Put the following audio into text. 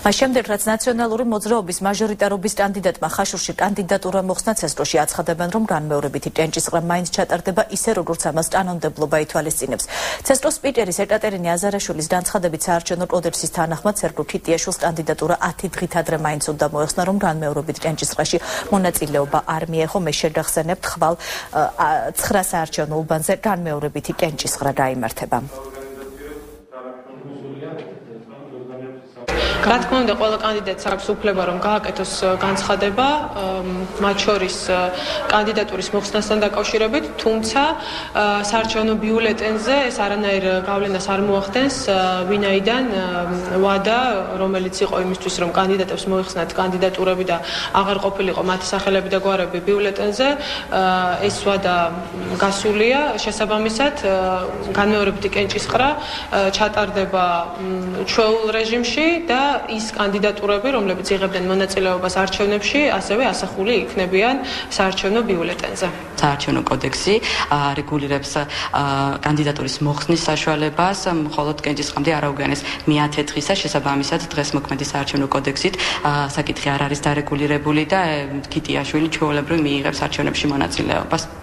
მას შემდეგ, რაც ნაციონალური მოძრაობის მაჟორიტარობის კანდიდატმა ხაშურში კანდიდატურა მოხსნა ცესტოში, აცხადებენ, რომ განმეორებითი ჭენჭისყრა მაინც ჩატარდება ისე, როგორც ამას კანონმდებლობა ითვალისწინებს. ცესტოს სპიკერის ეკატერინე აზარაშვილის განცხადებით საარჩევნო კოდექსის თანახმად სერგო ქიტიაშვილს კანდიდატურა 10 დღით ადრე მაინც უნდა მოეხსნა, რომ განმეორებით ჭენჭისყრაში მონაწილეობა არ მიეღო. მე შეგახსენებთ, ხვალ 9 საარჩევნო უბანზე განმეორებითი ჭენჭისყრა გაიმართება. რა თქმა უნდა, ყველა კანდიდატს აქვს უფლება, რომ გააკეთოს განცხადება, მათ შორის კანდიდატურის მოხსნასთან დაკავშირებით, თუმცა საარჩევნო ბიულეტენზე ეს არანაირ გავლენას არ მოახდენს, ვინაიდან ვადა, რომელიც იყო იმისთვის, რომ კანდიდატებს მოიხსნათ კანდიდატურები და აღარ ყოფილიყო მათი სახელები და გვარები ბიულეტენზე, ეს ვადა გასულია, შესაბამისად, განმეორებითი კენჭისყრა ჩატარდება ჩვეულ რეჟიმში და ის კანდიდატურები, რომლებიც იღებდნენ მონაწილეობას არჩევნებში, ასევე ასახული იქნებიან საარჩევნო ბიულეტენზე. საარჩევნო კოდექსი რეგულირებს კანდიდატურის მოხსნის საშუალებას, მხოლოდ კენჭისყრამდე არ აუგანეს მე-10 დღისა, შესაბამისად დღეს მოქმედი საარჩევნო კოდექსით საკითხი არ არის დარეგულირებული და ქიტიაშვილი ჩვეულებრივ მიიღებს არჩევნებში მონაწილეობას.